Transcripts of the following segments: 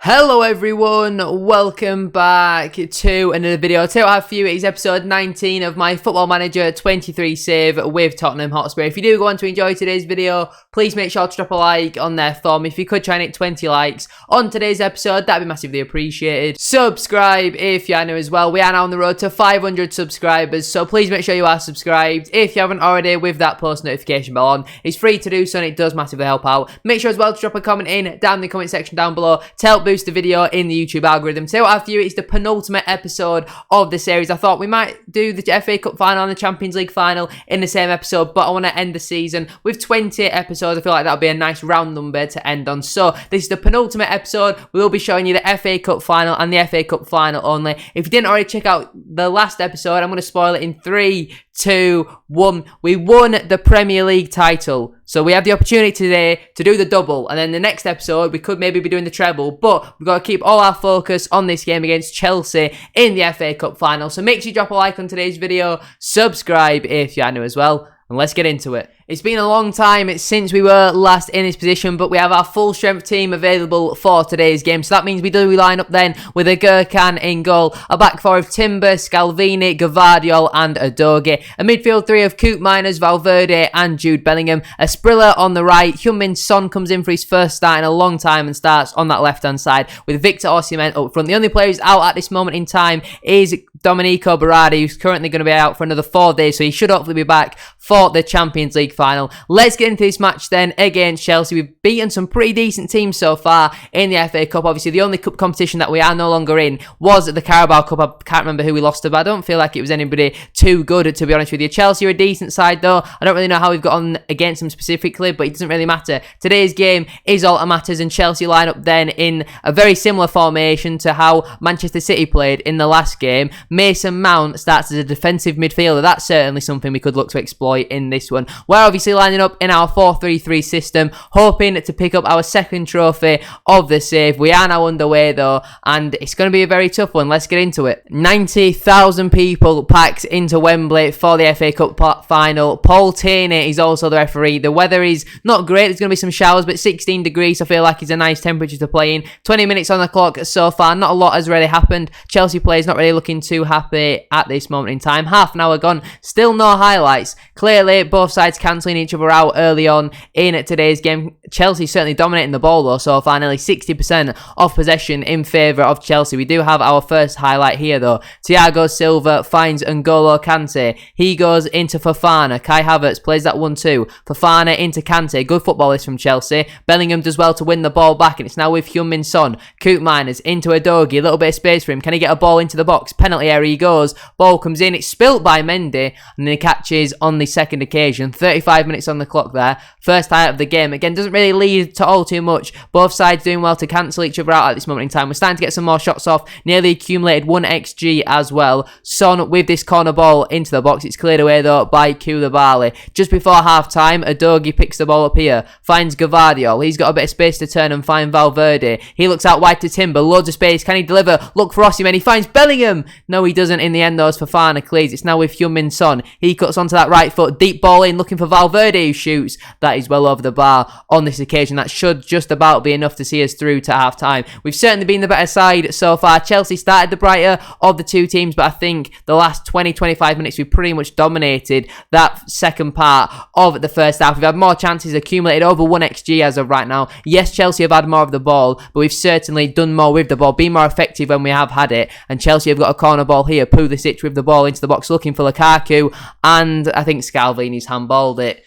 Hello everyone, welcome back to another video. Today I have for you is episode 19 of my Football Manager 23 save with Tottenham Hotspur. If you do want to enjoy today's video, please make sure to drop a like on there for me. If you could try and hit 20 likes on today's episode, that'd be massively appreciated. Subscribe if you are new as well. We are now on the road to 500 subscribers, so please make sure you are subscribed if you haven't already with that post notification bell on. It's free to do so and it does massively help out. Make sure as well to drop a comment in down in the comment section down below to help boost the video in the YouTube algorithm. Today what I have for you is the penultimate episode of the series. I thought we might do the FA Cup final and the Champions League final in the same episode, but I want to end the season with 20 episodes. I feel like that would be a nice round number to end on. So this is the penultimate episode. We will be showing you the FA Cup final and the FA Cup final only. If you didn't already check out the last episode, I'm going to spoil it in 3, 2, 1. We won the Premier League title. So we have the opportunity today to do the double. And then the next episode, we could maybe be doing the treble. But we've got to keep all our focus on this game against Chelsea in the FA Cup final. So make sure you drop a like on today's video. Subscribe if you are new as well. And let's get into it. It's been a long time since we were last in this position, but we have our full strength team available for today's game. So that means we do line up then with a Gurkhan in goal, a back four of Timber, Scalvini, Gvardiol and Udogie, a midfield three of Coop Miners, Valverde and Jude Bellingham, a Sprilla on the right. Heung-min Son comes in for his first start in a long time and starts on that left hand side with Victor Osimhen up front. The only player who's out at this moment in time is Domenico Berardi, who's currently going to be out for another 4 days, so he should hopefully be back for the Champions League final. Let's get into this match then against Chelsea. We've beaten some pretty decent teams so far in the FA Cup. Obviously, the only cup competition that we are no longer in was the Carabao Cup. I can't remember who we lost to, but I don't feel like it was anybody too good, to be honest with you. Chelsea are a decent side, though. I don't really know how we've got on against them specifically, but it doesn't really matter. Today's game is all that matters, and Chelsea line up then in a very similar formation to how Manchester City played in the last game. Mason Mount starts as a defensive midfielder. That's certainly something we could look to exploit in this one. We're obviously lining up in our 4-3-3 system, hoping to pick up our second trophy of the save. We are now underway though, and it's going to be a very tough one. Let's get into it. 90,000 people packed into Wembley for the FA Cup final. Paul Tierney is also the referee. The weather is not great. There's going to be some showers, but 16 degrees I feel like is a nice temperature to play in. 20 minutes on the clock so far. Not a lot has really happened. Chelsea players not really looking too happy at this moment in time. Half an hour gone. Still no highlights. Clearly, both sides cancelling each other out early on in today's game. Chelsea certainly dominating the ball though so far, nearly 60% of possession in favour of Chelsea. We do have our first highlight here though. Thiago Silva finds N'Golo Kante. He goes into Fofana. Kai Havertz plays that 1-2. Fofana into Kante. Good footballist from Chelsea. Bellingham does well to win the ball back, and it's now with Heung-min Son. Coop Miners into Udogie. A little bit of space for him. Can he get a ball into the box? Penalty area he goes. Ball comes in. It's spilt by Mendy, and then he catches on the second occasion. 35 minutes on the clock there. First highlight of the game. Again, doesn't really lead to all too much. Both sides doing well to cancel each other out at this moment in time. We're starting to get some more shots off. Nearly accumulated 1 XG as well. Son with this corner ball into the box. It's cleared away though by Koulibaly. Just before half time, Udogie picks the ball up here. Finds Gvardiol. He's got a bit of space to turn and find Valverde. He looks out wide to Timber. Loads of space. Can he deliver? Look for Osimhen. He finds Bellingham. No, he doesn't in the end though as Fofana clears. It's now with Heung-min Son. He cuts onto that right foot. Deep ball in, looking for Valverde who shoots. That is well over the bar on this occasion. That should just about be enough to see us through to half time. We've certainly been the better side so far. Chelsea started the brighter of the two teams, but I think the last 20-25 minutes we've pretty much dominated that second part of the first half. We've had more chances, accumulated over 1 XG as of right now. Yes, Chelsea have had more of the ball, but we've certainly done more with the ball, been more effective when we have had it, and Chelsea have got a corner ball here. Pulisic with the ball into the box looking for Lukaku, and I think Scalvini's handballed it.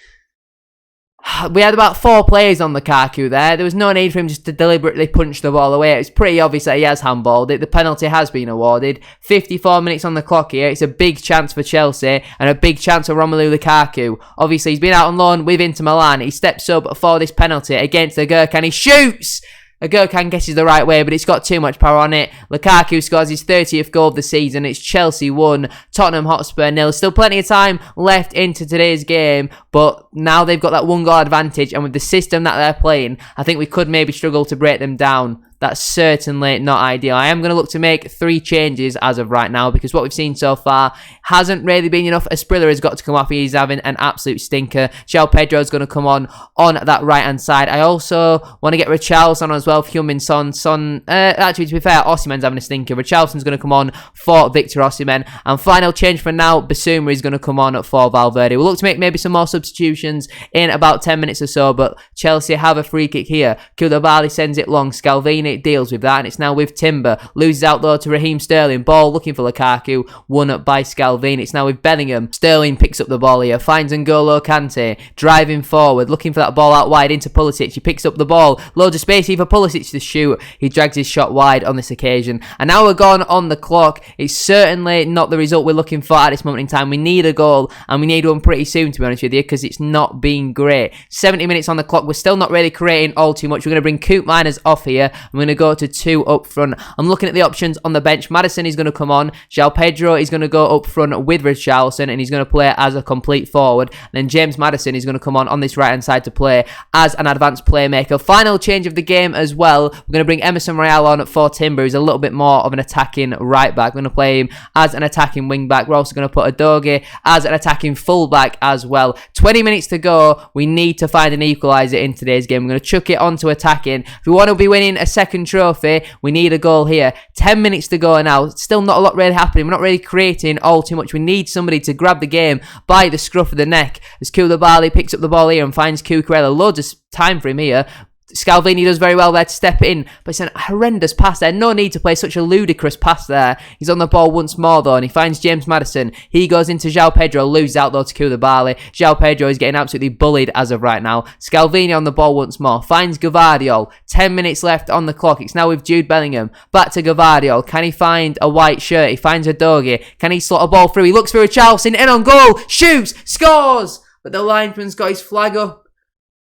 We had about 4 players on Lukaku there. There was no need for him just to deliberately punch the ball away. It's pretty obvious that he has handballed it. The penalty has been awarded. 54 minutes on the clock here. It's a big chance for Chelsea and a big chance for Romelu Lukaku. Obviously, he's been out on loan with Inter Milan. He steps up for this penalty against the Gurkhan. He shoots! Gurkhan guesses the right way, but it's got too much power on it. Lukaku scores his 30th goal of the season. It's Chelsea 1, Tottenham Hotspur 0. Still plenty of time left into today's game, but now they've got that 1 goal advantage, and with the system that they're playing, I think we could maybe struggle to break them down. That's certainly not ideal. I am going to look to make 3 changes as of right now, because what we've seen so far hasn't really been enough. Asprilla has got to come off. He's having an absolute stinker. João Pedro is going to come on that right-hand side. I also want to get Richarlison on as well. Heung-min Son. Actually, to be fair, Osimhen's having a stinker. Richarlison's going to come on for Victor Osimhen. And final change for now, Basuma is going to come on for Valverde. We'll look to make maybe some more substitutions in about 10 minutes or so, but Chelsea have a free kick here. Koulibaly sends it long. Scalvini deals with that, and it's now with Timber. Loses out though to Raheem Sterling. Ball looking for Lukaku. Won up by Scalvini. It's now with Bellingham. Sterling picks up the ball here. Finds N'Golo Kante. Driving forward. Looking for that ball out wide into Pulisic. He picks up the ball. Loads of space here for Pulisic to shoot. He drags his shot wide on this occasion. And now we're gone on the clock. It's certainly not the result we're looking for at this moment in time. We need a goal, and we need one pretty soon, to be honest with you, because it's not been great. 70 minutes on the clock. We're still not really creating all too much. We're going to bring Coop Miners off here. I'm going to go to 2 up front. I'm looking at the options on the bench. Maddison is going to come on. João Pedro is going to go up front with Richarlison, and he's going to play as a complete forward. And then James Maddison is going to come on this right-hand side to play as an advanced playmaker. Final change of the game as well. We're going to bring Emerson Royal on for Timber, who's a little bit more of an attacking right-back. We're going to play him as an attacking wing-back. We're also going to put Adoge as an attacking full-back as well. 20 minutes to go. We need to find an equaliser in today's game. We're going to chuck it onto attacking. If we want to be winning a second trophy, we need a goal here. 10 minutes to go now. Still not a lot really happening. We're not really creating all too much. We need somebody to grab the game by the scruff of the neck as Koulibaly picks up the ball here and finds Cucurella. Loads of time for him here. Scalvini does very well there to step in, but it's a horrendous pass there. No need to play such a ludicrous pass there. He's on the ball once more though, and he finds James Maddison. He goes into João Pedro, loses out though to Koulibaly. João Pedro is getting absolutely bullied as of right now. Scalvini on the ball once more, finds Gvardiol. 10 minutes left on the clock. It's now with Jude Bellingham. Back to Gvardiol. Can he find a white shirt? He finds Adoge. Can he slot a ball through? He looks for Richarlison, in on goal, shoots, scores! But the linesman's got his flag up.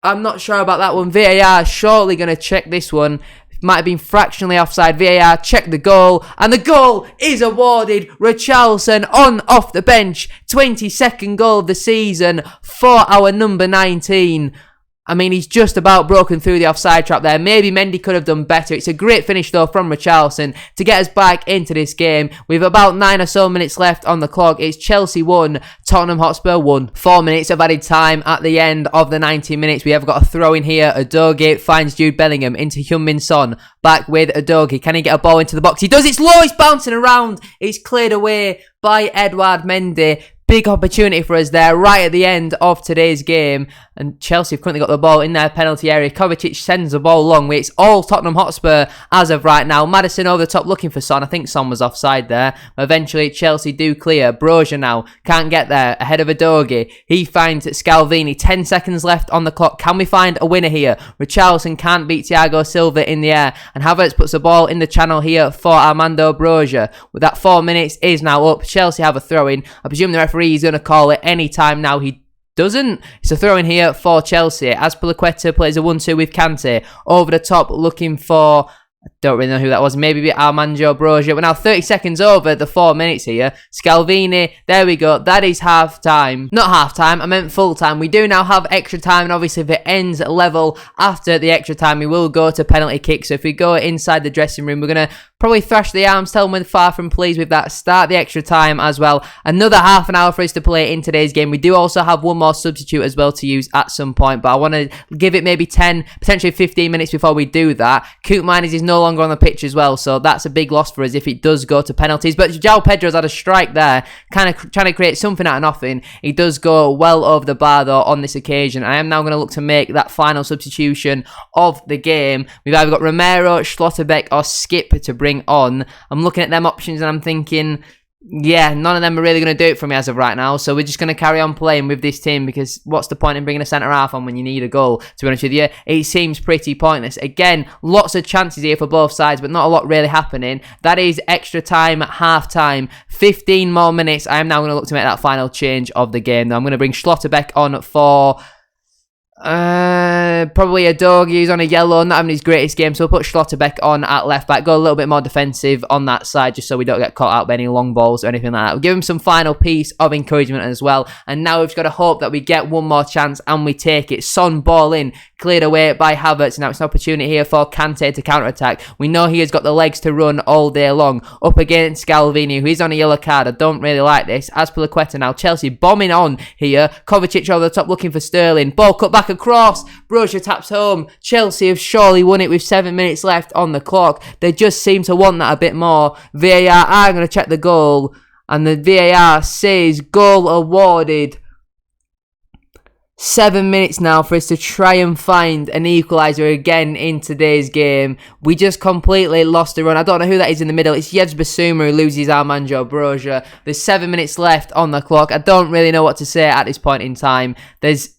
I'm not sure about that one. VAR is surely going to check this one. Might have been fractionally offside. VAR check the goal, and the goal is awarded. Richarlison on off the bench. 22nd goal of the season for our number 19. I mean, he's just about broken through the offside trap there. Maybe Mendy could have done better. It's a great finish, though, from Richarlison to get us back into this game. With about 9 or so minutes left on the clock, it's Chelsea 1, Tottenham Hotspur 1. 4 minutes of added time at the end of the 90 minutes. We have got a throw in here. Adoge finds Jude Bellingham into Heung-min Son. Back with Adoge. Can he get a ball into the box? He does. It's low. It's bouncing around. It's cleared away by Edouard Mendy. Big opportunity for us there right at the end of today's game. And Chelsea have currently got the ball in their penalty area. Kovacic sends the ball long way. It's all Tottenham Hotspur as of right now. Maddison over the top looking for Son. I think Son was offside there. Eventually Chelsea do clear. Broja now can't get there. Ahead of Adoge. He finds Scalvini. 10 seconds left on the clock. Can we find a winner here? Richarlison can't beat Thiago Silva in the air. And Havertz puts the ball in the channel here for Armando Broja. With that 4 minutes is now up. Chelsea have a throw in. I presume the referee is going to call it any time now. He doesn't. It's a throw in here for Chelsea. Azpilicueta plays a 1-2 with Kante. Over the top looking for... I don't really know who that was. Maybe Armando Broja. We're now 30 seconds over the 4 minutes here. Scalvini. There we go. That is half time. Not half time. I meant full time. We do now have extra time. And obviously if it ends level after the extra time, we will go to penalty kick. So if we go inside the dressing room, we're going to probably thrash the arms. Tell them we're far from pleased with that. Start the extra time as well. Another half an hour for us to play in today's game. We do also have one more substitute as well to use at some point. But I want to give it maybe 10, potentially 15 minutes before we do that. Coop Miners is no longer on the pitch as well, so that's a big loss for us if it does go to penalties. But João Pedro's had a strike there, kind of trying to create something out of nothing. He does go well over the bar though on this occasion. I am now going to look to make that final substitution of the game. We've either got Romero, Schlotterbeck or Skip to bring on. I'm looking at them options and I'm thinking, yeah, none of them are really going to do it for me as of right now. So we're just going to carry on playing with this team because what's the point in bringing a centre-half on when you need a goal? To be honest with you, it seems pretty pointless. Again, lots of chances here for both sides, but not a lot really happening. That is extra time at half-time. 15 more minutes. I am now going to look to make that final change of the game. Now I'm going to bring Schlotterbeck on for... Probably a dog. He's on a yellow, not having his greatest game, so we'll put Schlotterbeck on at left back, go a little bit more defensive on that side just so we don't get caught out by any long balls or anything like that. We'll give him some final piece of encouragement as well, and now we've got to hope that we get one more chance and we take it. Son ball in, cleared away by Havertz. Now it's an opportunity here for Kante to counter-attack. We know he has got the legs to run all day long, up against Scalvini, who is on a yellow card. I don't really like this. Azpilicueta now, Chelsea bombing on here. Kovacic over the top looking for Sterling. Ball cut back across. Broja taps home. Chelsea have surely won it with 7 minutes left on the clock. They just seem to want that a bit more. VAR are going to check the goal, and the VAR says goal awarded. 7 minutes now for us to try and find an equaliser again in today's game. We just completely lost the run. I don't know who that is in the middle. It's Yves Bissouma who loses Armando Broja. There's 7 minutes left on the clock. I don't really know what to say at this point in time. There's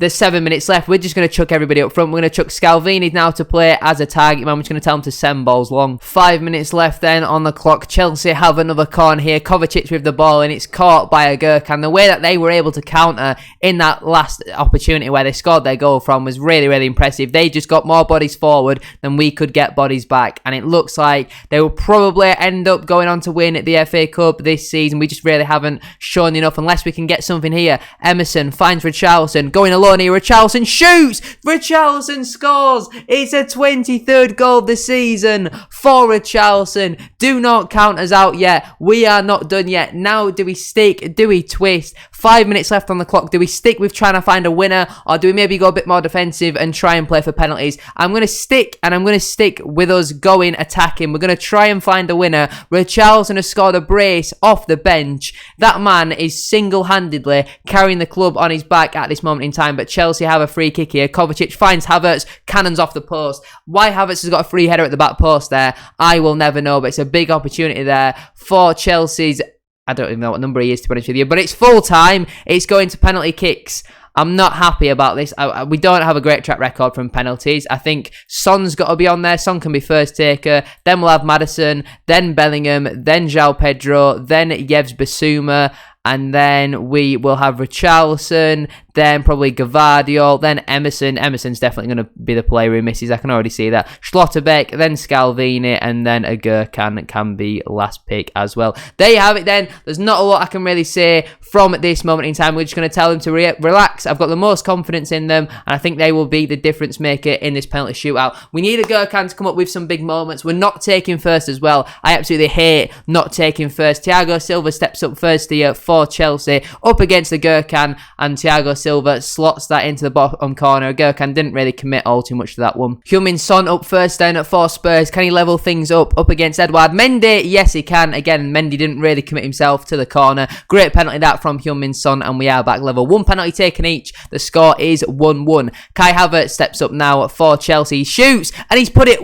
7 minutes left. We're just going to chuck everybody up front. We're going to chuck Scalvini now to play as a target man. We're just going to tell him to send balls long. 5 minutes left then on the clock. Chelsea have another corner here. Kovacic with the ball, and it's caught by a Gurkhan. The way that they were able to counter in that last opportunity where they scored their goal from was really, really impressive. They just got more bodies forward than we could get bodies back, and it looks like they will probably end up going on to win the FA Cup this season. We just really haven't shown enough unless we can get something here. Emerson finds Richarlison, going alone here. Richarlison shoots! Richarlison scores! It's a 23rd goal of the season for Richarlison. Do not count us out yet. We are not done yet. Now, do we stick? Do we twist? 5 minutes left on the clock. Do we stick with trying to find a winner, or do we maybe go a bit more defensive and try and play for penalties? I'm going to stick, and I'm going to stick with us going attacking. We're going to try and find a winner. Richarlison has scored a brace off the bench. That man is single-handedly carrying the club on his back at this moment in time, but Chelsea have a free kick here. Kovacic finds Havertz, cannons off the post. Why Havertz has got a free header at the back post there, I will never know, but it's a big opportunity there for Chelsea's... I don't even know what number he is, to be honest with you, but it's full time. It's going to penalty kicks. I'm not happy about this. We don't have a great track record from penalties. I think Son's got to be on there. Son can be first taker. Then we'll have Maddison, then Bellingham, then João Pedro, then Yves Bissouma, and then we will have Richarlison, then probably Gvardiol, then Emerson. Emerson's definitely going to be the player who misses. I can already see that. Schlotterbeck, then Scalvini, and then a Gurkhan can be last pick as well. There you have it then. There's not a lot I can really say from this moment in time. We're just going to tell them to relax. I've got the most confidence in them, and I think they will be the difference maker in this penalty shootout. We need a Gurkhan to come up with some big moments. We're not taking first as well. I absolutely hate not taking first. Thiago Silva steps up first here for Chelsea, up against the Gurkhan, and Thiago Silva slots that into the bottom corner. Gurkhan didn't really commit all too much to that one. Heung-min Son up first down for Spurs. Can he level things up against Edouard Mendy? Yes, he can. Again, Mendy didn't really commit himself to the corner. Great penalty that from Heung-min Son, and we are back level. One penalty taken each. The score is 1-1. Kai Havertz steps up now for Chelsea. He shoots, and he's put it...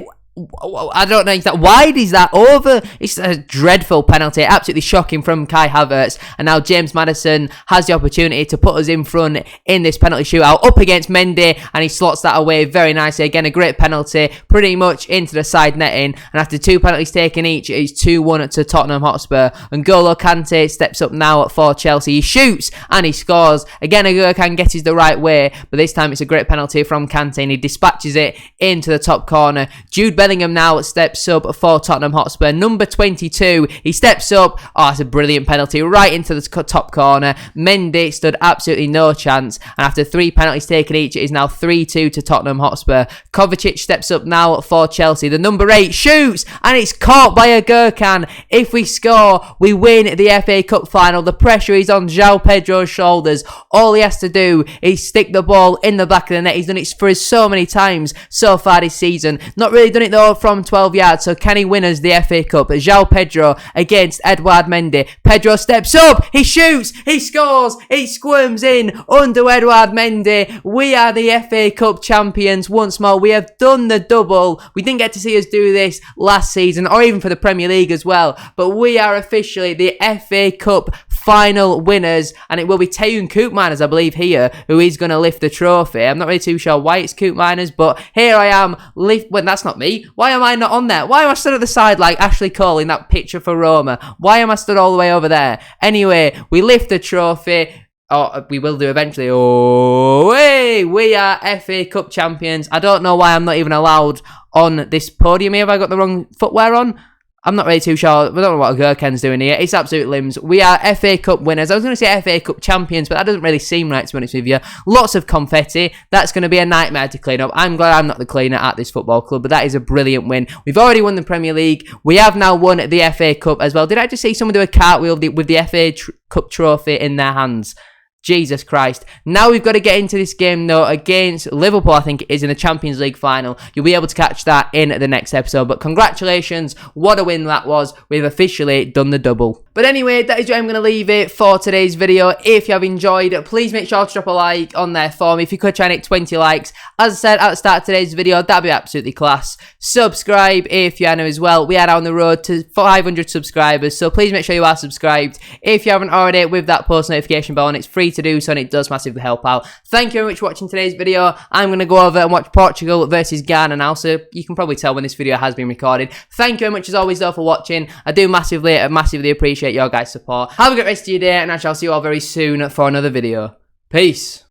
I don't know, is that wide? Is that over? It's a dreadful penalty, absolutely shocking from Kai Havertz. And now James Maddison has the opportunity to put us in front in this penalty shootout up against Mendy, and he slots that away very nicely. Again, a great penalty, pretty much into the side netting. And after two penalties taken each, it's 2-1 to Tottenham Hotspur. And N'Golo Kante steps up now for Chelsea. He shoots and he scores. Again, Gurkhan gets it the right way, but this time it's a great penalty from Kante, and he dispatches it into the top corner. Jude Bellingham now steps up for Tottenham Hotspur. Number 22, he steps up. Oh, it's a brilliant penalty right into the top corner. Mendy stood absolutely no chance. And after three penalties taken each, it is now 3-2 to Tottenham Hotspur. Kovacic steps up now for Chelsea. The number 8 shoots, and it's caught by a Gurkhan. If we score, we win the FA Cup final. The pressure is on João Pedro's shoulders. All he has to do is stick the ball in the back of the net. He's done it for us so many times so far this season. Not really done it though from 12 yards, so can he win us the FA Cup? João Pedro against Edouard Mendy. Pedro steps up, he shoots, he scores, he squirms in under Edouard Mendy. We are the FA Cup champions once more. We have done the double. We didn't get to see us do this last season, or even for the Premier League as well, but we are officially the FA Cup final winners, and it will be Tayun Koopmeiners, I believe, here, who is going to lift the trophy. I'm not really too sure why it's Koopmeiners, but here I am. Well, that's not me. Why am I not on there? Why am I stood at the side like Ashley Cole in that picture for Roma? Why am I stood all the way over there? Anyway, we lift the trophy. Oh, we will do eventually. Oh, hey, we are FA Cup champions. I don't know why I'm not even allowed on this podium here. Have I got the wrong footwear on? I'm not really too sure. We don't know what Gherkin's doing here. It's absolute limbs. We are FA Cup winners. I was going to say FA Cup champions, but that doesn't really seem right, to be honest with you. Lots of confetti. That's going to be a nightmare to clean up. I'm glad I'm not the cleaner at this football club, but that is a brilliant win. We've already won the Premier League. We have now won the FA Cup as well. Did I just see someone do a cartwheel with the FA Cup trophy in their hands? Jesus Christ. Now we've got to get into this game, though, against Liverpool, I think it is, in the Champions League final. You'll be able to catch that in the next episode. But congratulations. What a win that was. We've officially done the double. But anyway, that is where I'm going to leave it for today's video. If you have enjoyed, please make sure to drop a like on there for me. If you could try and hit 20 likes. As I said at the start of today's video, that'd be absolutely class. Subscribe if you are new as well. We are on the road to 500 subscribers, so please make sure you are subscribed. If you haven't already, with that post notification bell on, it's free to do so, and it does massively help out. Thank you very much for watching today's video. I'm going to go over and watch Portugal versus Ghana now, so you can probably tell when this video has been recorded. Thank you very much as always though for watching. I do massively appreciate your guys' support. Have a great rest of your day, and I shall see you all very soon for another video. Peace.